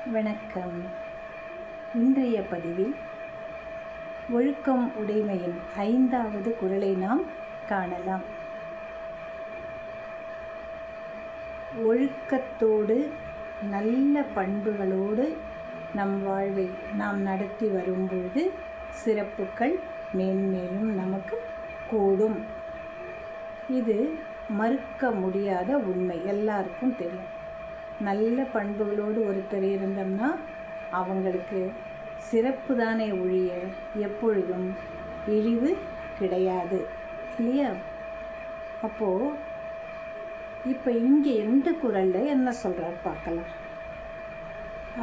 வணக்கம். இன்றைய பதிவில் ஒழுக்கம் உடைமையின் 5வது குறளை நாம் காணலாம். ஒழுக்கத்தோடு நல்ல பண்புகளோடு நம் வாழ்வை நாம் நடத்தி வரும்பொழுது சிறப்புகள் மேன்மேலும் நமக்கு கூடும். இது மறுக்க முடியாத உண்மை, எல்லாருக்கும் தெரியும். நல்ல பண்புகளோடு ஒருத்தர் இருந்தோம்னா அவங்களுக்கு சிறப்பு தானே ஒழிய எப்பொழுதும் இழிவு கிடையாது, இல்லையா? அப்போது இப்போ இங்கே எந்த குறளில் என்ன சொல்கிறார் பார்க்கலாம்.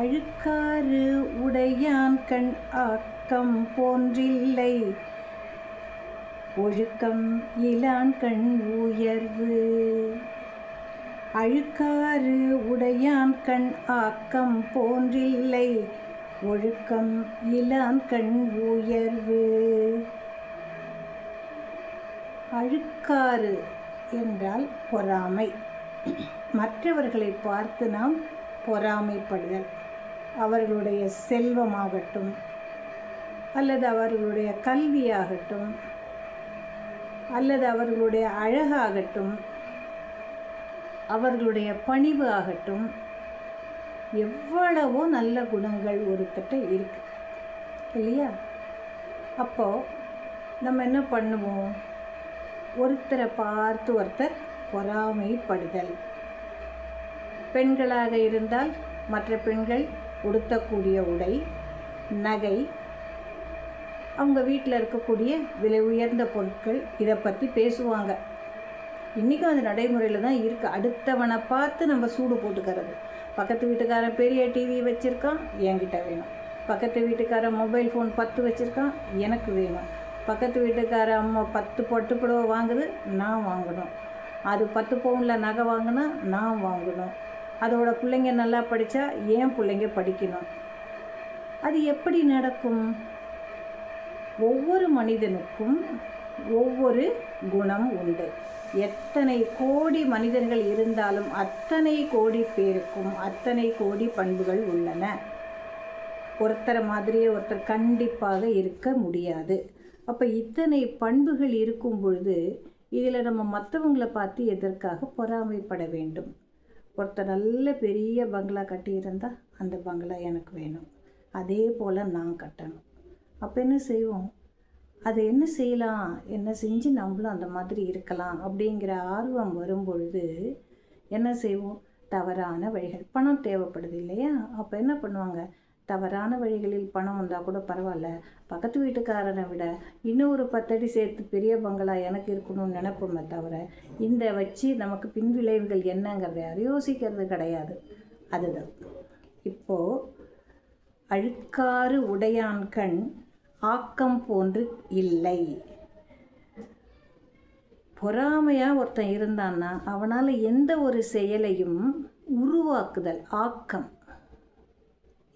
அழுக்காறு உடையான் கண் ஆக்கம் போன்றில்லை, ஒழுக்கம் இலான் கண் உயர்வு. அழுக்காறு உடையான் கண் ஆக்கம் போன்றில்லை, ஒழுக்கம் இலான் கண் உயர்வு. அழுக்காறு என்றால் பொறாமை. மற்றவர்களை பார்த்து நாம் பொறாமைப்படுதல். அவர்களுடைய செல்வமாகட்டும் அல்லது அவர்களுடைய கல்வியாகட்டும் அல்லது அவர்களுடைய அழகாகட்டும் அவர்களுடைய பணிவு ஆகட்டும், எவ்வளவோ நல்ல குணங்கள் ஒருத்தட்ட இருக்கு, இல்லையா? அப்போது நம்ம என்ன பண்ணுவோம்? ஒருத்தரை பார்த்து ஒருத்தர் பொறாமைப்படுதல். பெண்களாக இருந்தால் மற்ற பெண்கள் உடுத்தக்கூடிய உடை, நகை, அவங்க வீட்டில் இருக்கக்கூடிய விலை உயர்ந்த பொருட்கள், இதை பற்றி பேசுவாங்க. இன்றைக்கும் அது நடைமுறையில் தான் இருக்குது. அடுத்தவனை பார்த்து நம்ம சூடு போட்டுக்கிறது. பக்கத்து வீட்டுக்காரன் பெரிய டிவி வச்சுருக்கான், என்கிட்ட வேணும். பக்கத்து வீட்டுக்காரன் மொபைல் ஃபோன் 10 வச்சுருக்கான், எனக்கு வேணும். பக்கத்து வீட்டுக்கார அம்மா 10 பட்டுப்புடவை வாங்குது, நான் வாங்கணும். அது 10 பவுனில் நகை வாங்கினா நான் வாங்கணும். அதோட பிள்ளைங்க நல்லா படித்தா ஏன் பிள்ளைங்க படிக்கணும். அது எப்படி நடக்கும்? ஒவ்வொரு மனிதனுக்கும் ஒவ்வொரு குணம் உண்டு. எத்தனை கோடி மனிதர்கள் இருந்தாலும் அத்தனை கோடி பேருக்கும் அத்தனை கோடி பண்புகள் உள்ளன. ஒருத்தரை மாதிரியே ஒருத்தர் கண்டிப்பாக இருக்க முடியாது. அப்போ இத்தனை பண்புகள் இருக்கும் பொழுது இதில் நம்ம மற்றவங்களை பார்த்து எதற்காக பொறாமைப்பட வேண்டும்? ஒருத்தர் நல்ல பெரிய பங்களா கட்டியிருந்தால் அந்த பங்களா எனக்கு வேணும், அதே போல் நான் கட்டணும். அப்போ என்ன செய்வோம்? அதை என்ன செய்யலாம், என்ன செஞ்சு நம்மளும் அந்த மாதிரி இருக்கலாம் அப்படிங்கிற ஆர்வம் வரும்பொழுது என்ன செய்வோம்? தவறான வழிகள். பணம் தேவைப்படுது இல்லையா? அப்போ என்ன பண்ணுவாங்க? தவறான வழிகளில் பணம் வந்தால் கூட பரவாயில்ல, பக்கத்து வீட்டுக்காரனை விட இன்னும் ஒரு 10 அடி சேர்த்து பெரிய பங்களா எனக்கு இருக்கணும்னு நினைப்போமே தவிர இந்த வச்சு நமக்கு பின்விளைவுகள் என்னங்கிறத யாரும் யோசிக்கிறது கிடையாது. அதுதான் இப்போது அழுக்காறு உடையான் கண் ஆக்கம் போன்று இல்லை. பொறாமையாக ஒருத்தன் இருந்தான்னா அவனால் எந்த ஒரு செயலையும் உருவாக்குதல், ஆக்கம்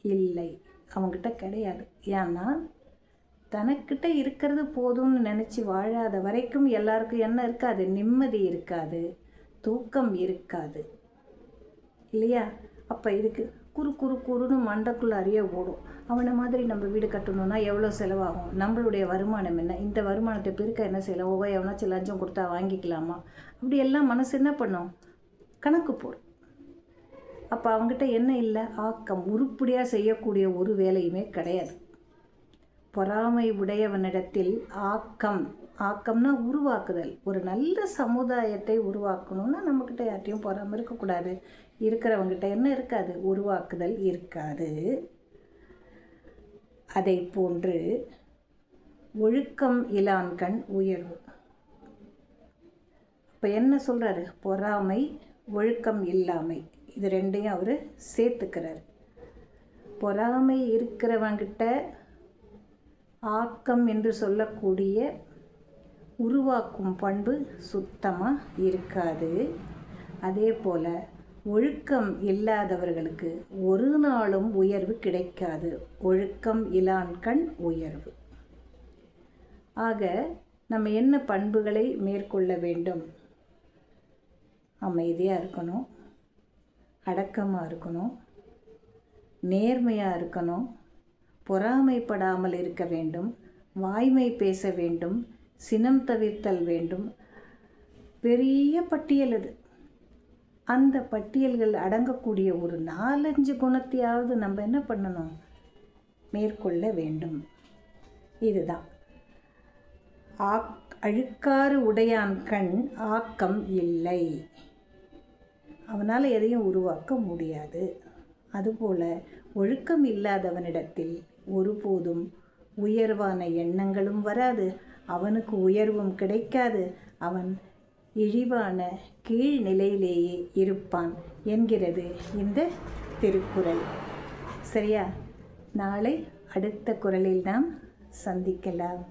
இல்லை, அவங்ககிட்ட கிடையாது. ஏன்னா தனக்கிட்ட இருக்கிறது போதும்னு நினச்சி வாழாத வரைக்கும் எல்லாருக்கும் என்ன இருக்காது? நிம்மதி இருக்காது, தூக்கம் இருக்காது, இல்லையா? அப்போ இதுக்கு குறுன்னு மண்டைக்குள்ளாரியே ஓடும். அவனை மாதிரி நம்ம வீடு கட்டணுன்னா எவ்வளோ செலவாகும்? நம்மளுடைய வருமானம் என்ன? இந்த வருமானத்தை பெருக்க என்ன செய்யலாம்? எவனாச்சும் லஞ்சம் கொடுத்தா வாங்கிக்கலாமா? அப்படியெல்லாம் மனசு என்ன பண்ணும்? கணக்கு போடும். அப்போ அவங்ககிட்ட என்ன இல்லை? ஆக்கம். உருப்படியாக செய்யக்கூடிய ஒரு வேலையுமே கிடையாது. பொறாமை உடையவனிடத்தில் ஆக்கம். ஆக்கம்னா உருவாக்குதல். ஒரு நல்ல சமுதாயத்தை உருவாக்கணும்னா நம்மக்கிட்ட யார்ட்டையும் பொறாமை இருக்கக்கூடாது. இருக்கிறவங்ககிட்ட என்ன இருக்காது? உருவாக்குதல் இருக்காது. அதை போன்று ஒழுக்கம் இலான் கண் உயர்வு. இப்போ என்ன சொல்கிறாரு? பொறாமை, ஒழுக்கம் இல்லாமை, இது ரெண்டையும் அவர் சேர்த்துக்கிறார். பொறாமை இருக்கிறவங்கிட்ட ஆக்கம் என்று சொல்லக்கூடிய உருவாக்கும் பண்பு சுத்தமாக இருக்காது. அதே போல் ஒழுக்கம் இல்லாதவர்களுக்கு ஒரு நாளும் உயர்வு கிடைக்காது. ஒழுக்கம் இலான் கண் உயர்வு. ஆக நம்ம என்ன பண்புகளை மேற்கொள்ள வேண்டும்? அமைதியாக இருக்கணும், அடக்கமாக இருக்கணும், நேர்மையாக இருக்கணும், பொறாமைப்படாமல் இருக்க வேண்டும், வாய்மை பேச வேண்டும், சினம் தவிர்த்தல் வேண்டும். பெரிய பட்டியல் அது. அந்த பட்டியல்கள் அடங்கக்கூடிய ஒரு 4-5 குணத்தையாவது நம்ம என்ன பண்ணணும், மேற்கொள்ள வேண்டும். இதுதான் அழுக்காறு உடையான் கண் ஆக்கம் இல்லை. அவனால் எதையும் உருவாக்க முடியாது. அதுபோல் ஒழுக்கம் இல்லாதவனிடத்தில் ஒருபோதும் உயர்வான எண்ணங்களும் வராது, அவனுக்கு உயர்வும் கிடைக்காது, அவன் இழிவான கீழ் நிலையிலேயே இருப்பான் என்கிறது இந்த திருக்குறள். சரியா? நாளை அடுத்த குறளில் நாம் சந்திக்கலாம்.